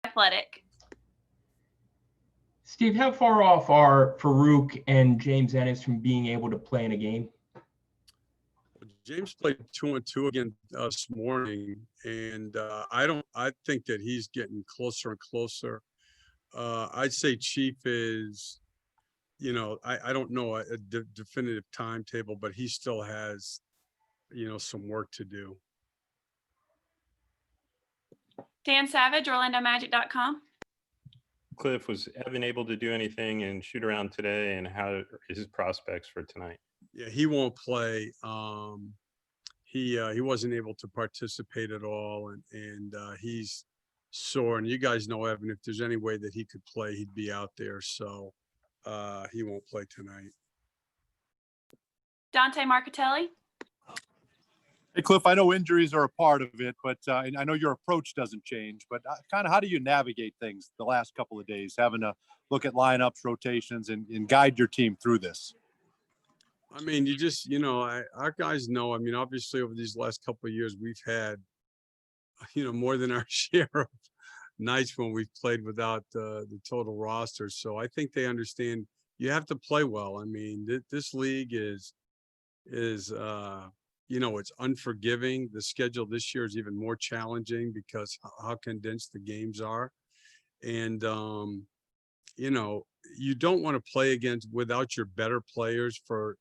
Athletic. Steve, how far off are Farouk and James Ennis from being able to play in a game? James played 2-2 again this morning, and I think that he's getting closer and closer. I'd say Chief is, I don't know a definitive timetable, but he still has, some work to do. Dan Savage, OrlandoMagic.com. Cliff, was Evan able to do anything in shoot around today, and how are his prospects for tonight? Yeah, he won't play. He wasn't able to participate at all, and he's sore. And you guys know Evan. If there's any way that he could play, he'd be out there. So he won't play tonight. Dante Marcatelli. Hey, Cliff, I know injuries are a part of it, but and I know your approach doesn't change, but kind of how do you navigate things the last couple of days, having to look at lineups, rotations, and guide your team through this? I mean, you just, our guys know. I mean, obviously, over these last couple of years, we've had, more than our share of nights when we've played without the total roster. So I think they understand you have to play well. I mean, this league is it's unforgiving. The schedule this year is even more challenging because how condensed the games are. And, you don't want to play without your better players for,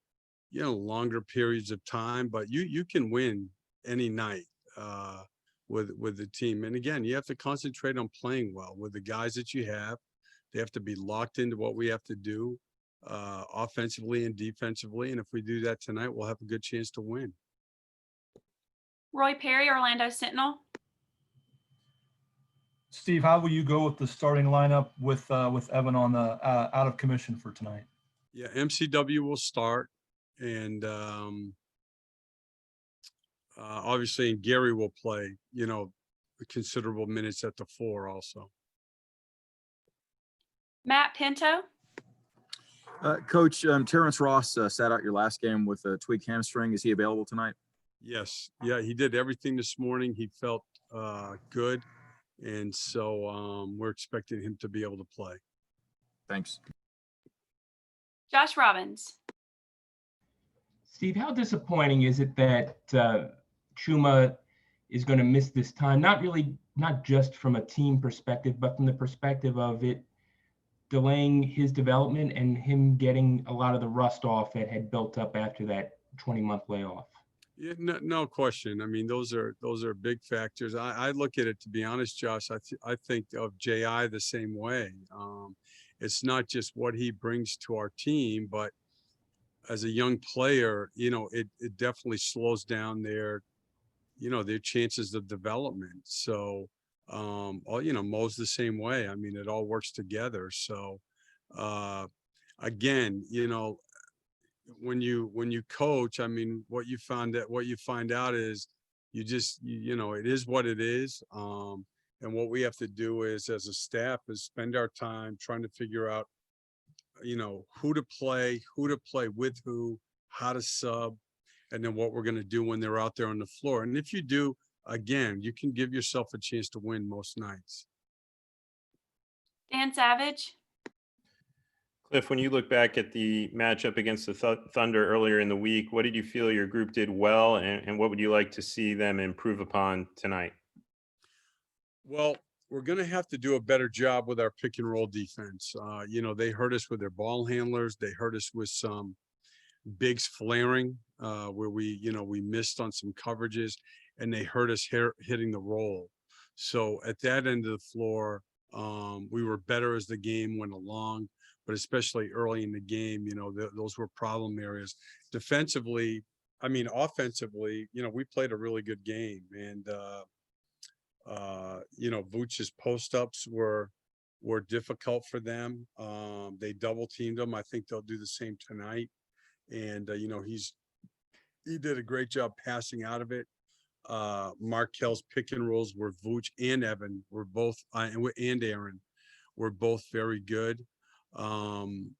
longer periods of time, but you can win any night with the team. And again, you have to concentrate on playing well with the guys that you have. They have to be locked into what we have to do offensively and defensively. And if we do that tonight, we'll have a good chance to win. Roy Perry, Orlando Sentinel. Steve, how will you go with the starting lineup with Evan on the out of commission for tonight? Yeah, MCW will start, and obviously Gary will play, considerable minutes at the 4 also. Matt Pinto. Coach, Terrence Ross sat out your last game with a tweaked hamstring. Is he available tonight? Yes. Yeah, he did everything this morning. He felt good. And so we're expecting him to be able to play. Thanks. Josh Robbins. Steve, how disappointing is it that Chuma is going to miss this time? Not just from a team perspective, but from the perspective of it delaying his development and him getting a lot of the rust off that had built up after that 20-month layoff. Yeah, no question. I mean, those are big factors. I look at it, to be honest, Josh. I think of J.I. the same way. It's not just what he brings to our team, but as a young player, it definitely slows down their chances of development. So, Mo's the same way. I mean, it all works together. So, again, when you coach, I mean, what you find out is it is what it is. And what we have to do is, as a staff, is spend our time trying to figure out, who to play with who, how to sub, and then what we're going to do when they're out there on the floor. And if you do, again, you can give yourself a chance to win most nights. Dan Savage. Cliff, when you look back at the matchup against the Thunder earlier in the week, what did you feel your group did well, and what would you like to see them improve upon tonight? Well, we're going to have to do a better job with our pick and roll defense. They hurt us with their ball handlers. They hurt us with some bigs flaring where we missed on some coverages, and they hurt us hitting the roll. So at that end of the floor, we were better as the game went along. But especially early in the game, those were problem areas. Defensively, offensively, we played a really good game. And, Vooch's post-ups were difficult for them. They double teamed him. I think they'll do the same tonight. And, he did a great job passing out of it. Markel's pick and rolls were Vooch and Evan were both, and Aaron were both very good. And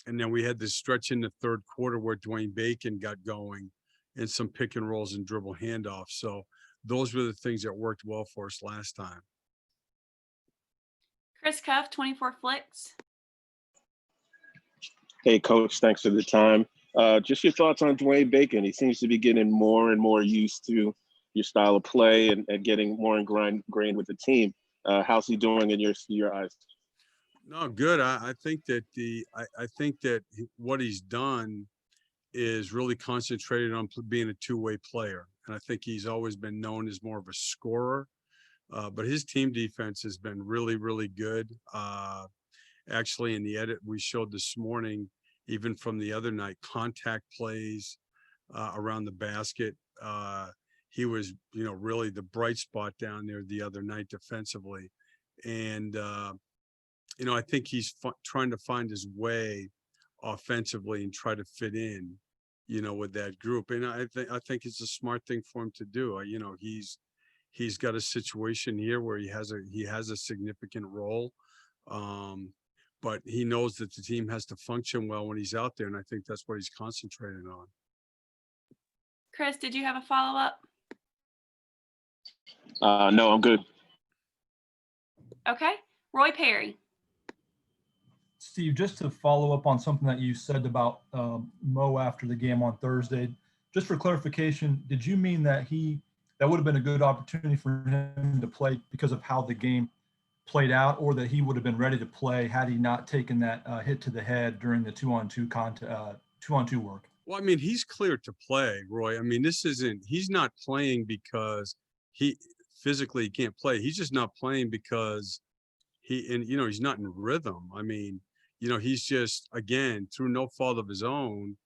then we had this stretch in the third quarter where Dwayne Bacon got going and some pick and rolls and dribble handoffs. So those were the things that worked well for us last time. Chris Cuff, 24 Flicks. Hey, Coach, thanks for the time. Just your thoughts on Dwayne Bacon. He seems to be getting more and more used to your style of play and getting more ingrained with the team. How's he doing in your eyes? No, good. I think that I think that what he's done is really concentrated on being a two-way player. And I think he's always been known as more of a scorer. But his team defense has been really, really good. Actually, in the edit we showed this morning, even from the other night, contact plays around the basket. He was, really the bright spot down there the other night defensively. And, I think he's trying to find his way offensively and try to fit in, with that group. And I think it's a smart thing for him to do. He's got a situation here where he has a significant role. But he knows that the team has to function well when he's out there. And I think that's what he's concentrating on. Chris, did you have a follow-up? No, I'm good. Okay. Roy Perry. Steve, just to follow up on something that you said about Mo after the game on Thursday, just for clarification, did you mean that that would have been a good opportunity for him to play because of how the game played out, or that he would have been ready to play had he not taken that hit to the head during the two-on-two work? Well, I mean, he's cleared to play, Roy. I mean, he's not playing because he physically can't play. He's just not playing because he's not in rhythm. I mean, he's just, again, through no fault of his own,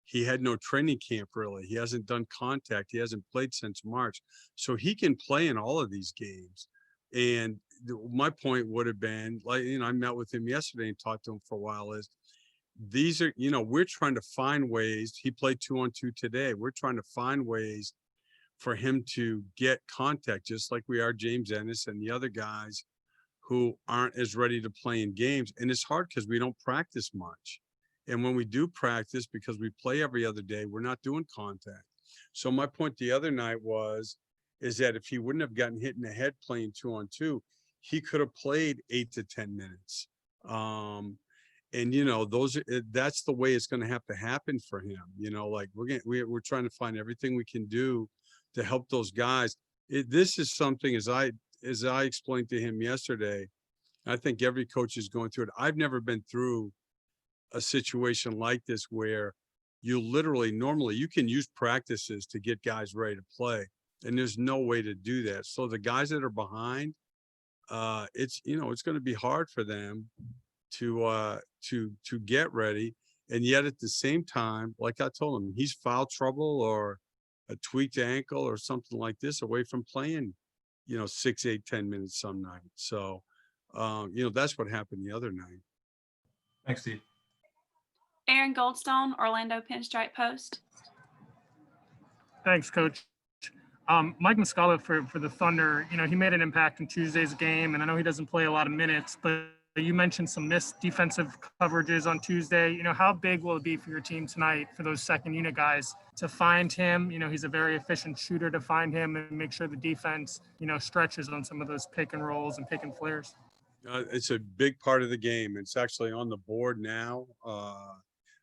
he had no training camp really. He hasn't done contact. He hasn't played since March. So he can play in all of these games. And my point would have been, like, I met with him yesterday and talked to him for a while, is these are, we're trying to find ways. He played 2-on-2 today. We're trying to find ways for him to get contact, just like we are James Ennis and the other guys who aren't as ready to play in games. And it's hard because we don't practice much. And when we do practice, because we play every other day, we're not doing contact. So my point the other night is that if he wouldn't have gotten hit in the head playing 2-on-2, he could have played 8 to 10 minutes. And that's the way it's going to have to happen for him. Like we're trying to find everything we can do to help those guys. This is something, as I explained to him yesterday, I think every coach is going through it. I've never been through a situation like this where you literally, normally you can use practices to get guys ready to play, and there's no way to do that. So the guys that are behind, it's going to be hard for them to get ready. And yet at the same time, like I told him, he's foul trouble or a tweaked ankle or something like this away from playing, 6, 8, 10 minutes some night. So, that's what happened the other night. Thanks, Steve. Aaron Goldstone, Orlando Pinstripe Post. Thanks, Coach. Mike Muscala for the Thunder, he made an impact in Tuesday's game, and I know he doesn't play a lot of minutes, but you mentioned some missed defensive coverages on Tuesday. How big will it be for your team tonight for those second unit guys to find him? He's a very efficient shooter, to find him and make sure the defense, stretches on some of those pick and rolls and pick and flares. It's a big part of the game. It's actually on the board now.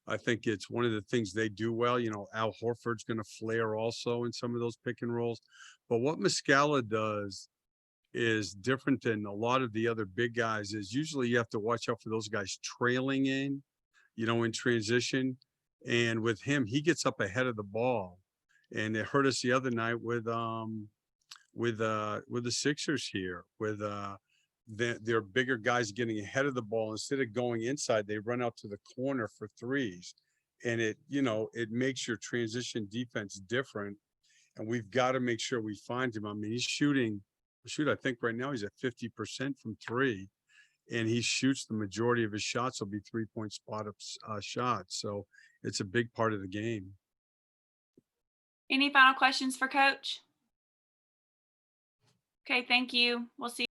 I think it's one of the things they do well. Al Horford's going to flare also in some of those pick and rolls. But what Muscala does is different than a lot of the other big guys. Is usually you have to watch out for those guys trailing in transition. And with him, he gets up ahead of the ball. And it hurt us the other night with the Sixers here, with their bigger guys getting ahead of the ball. Instead of going inside, they run out to the corner for threes. And it makes your transition defense different. And we've got to make sure we find him. I mean, he's I think right now he's at 50% from three, and he shoots the majority of his shots will be 3-point spot up shots. So it's a big part of the game. Any final questions for Coach? Okay, thank you. We'll see